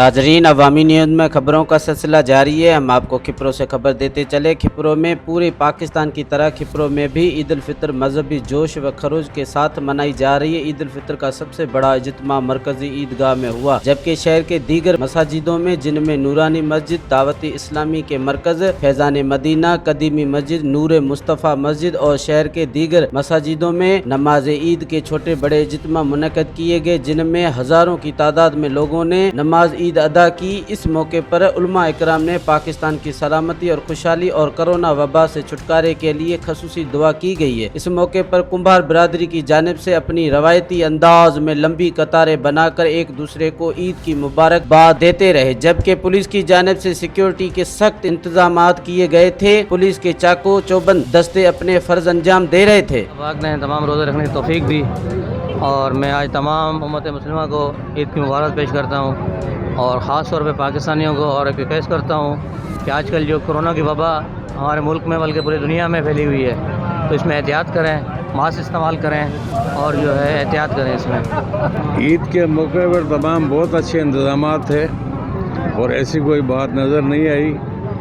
नाजरीन, अवामी न्यूज़ में खबरों का सिलसिला जारी है। हम आपको खिपरों से खबर देते चले। खिपरों में पूरे पाकिस्तान की तरह खिपरों में भी ईद उल फितर मजहबी जोश व खरोज के साथ मनाई जा रही है। ईद उल फितर का सबसे बड़ा इज्तिमा मरकजी ईदगाह में हुआ, जबकि शहर के दीगर मसाजिदों में, जिनमें नूरानी मस्जिद, दावती इस्लामी के मरकज, फैजान मदीना, कदीमी मस्जिद, नूर मुस्तफ़ा मस्जिद और शहर के दीगर मसाजिदों में नमाज ईद के छोटे बड़े इज्तिमा मुनक्कद किए गए, जिनमें हजारों की तादाद में लोगों ने नमाज ईद अदा की। इस मौके पर उलमा इकराम ने पाकिस्तान की सलामती और खुशहाली और कोरोना वबा से छुटकारे के लिए खसूसी दुआ की गई है। इस मौके पर कुम्हार बिरादरी की जानिब से अपनी रवायती अंदाज में लंबी कतारें बनाकर एक दूसरे को ईद की मुबारकबाद देते रहे, जबकि पुलिस की जानिब से सिक्योरिटी के सख्त इंतजामात किए गए थे। पुलिस के चाको चौबंद दस्ते अपने फर्ज अंजाम दे रहे थे। पाक ने तमाम रोज़े रखने की तौफीक दी और मैं आज तमाम उम्मत मुस्लिमा को ईद की मुबारक पेश करता हूँ और ख़ास तौर पे पाकिस्तानियों को और रिक्वेस्ट करता हूँ कि आजकल जो कोरोना की वबा हमारे मुल्क में बल्कि पूरी दुनिया में फैली हुई है, तो इसमें एहतियात करें, मास्क इस्तेमाल करें और जो है एहतियात करें। इसमें ईद के मौके पर तमाम बहुत अच्छे इंतज़ामात थे और ऐसी कोई बात नज़र नहीं आई।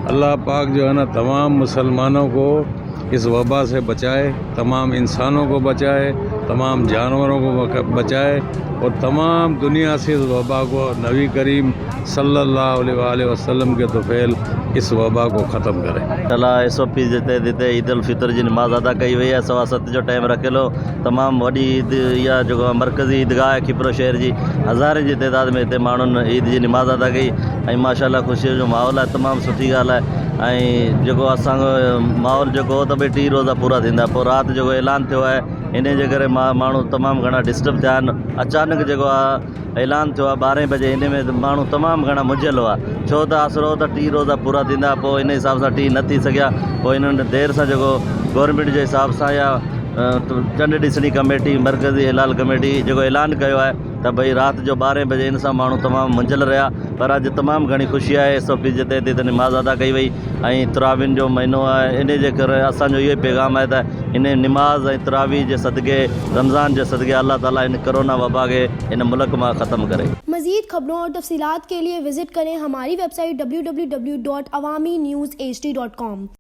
अल्लाह पाक जो है ना तमाम मुसलमानों को इस वबा से बचाए, तमाम इंसानों को बचाए, तमाम जानवरों को बचाए और तमाम दुनिया से इस वबा को नबी करीम सल्लल्लाहु अलैहि वसल्लम के तुफ़ैल इस वबा को ख़त्म करें। अल्लाह SOP देते देते ईद उल फितर जी नमाज़ अदा कई वई है। 7:15 जो टाइम रखेलो तमाम वॾी ईद या जो मरकज़ी ईदगाह है खिपरो शहर जी, हज़ारे जी तइदाद में हिते माण्हुनि ईद जी नमाज़ अदा कई ऐं माशाअल्लाह ख़ुशीअ जो माहौल आहे, तमामु सुठी ॻाल्हि आहे। ऐं जेको असांजो माहौल जेको हो त भई 3 रोज़ा पूरा थींदा, पोइ राति जेको ऐलान थियो आहे इन जे करे माण्हू तमामु घणा डिस्टर्ब थिया आहिनि। अचानक जेको आहे ऐलान थियो आहे 12 बजे, इन में माण्हू तमामु घणा मुंझियल हुआ, छो त आसरो त 3 रोज़ा पूरा थींदा, पोइ इन हिसाब सां 3 न थी सघिया। पोइ इन्हनि देरि सां जेको गवर्नमेंट जे हिसाब सां या चंड ॾिसणी कमेटी, मरकज़ी हिलाल कमेटी जेको ऐलान कयो आहे त भई राति जो 12 बजे, इन सां माण्हू तमामु मुंझियल रहिया। पर अॼु तमामु घणी ख़ुशी आहे, SOP जे तहत त नमाज़ अदा कई वई ऐं तरावीन जो महीनो आहे। इन जे करे असांजो इहो ई पैगाम आहे त इन नमाज़ ऐं तरावी जे सदक़े, रमज़ान जे सदक़े अल्लाह ताला इन कोरोना वबा के इन मुल्क मां ख़त्म करे। मज़ीद खबरों और तफसीलात के लिए विजिट करें हमारी वेबसाइट www.awamiNewsHD.com।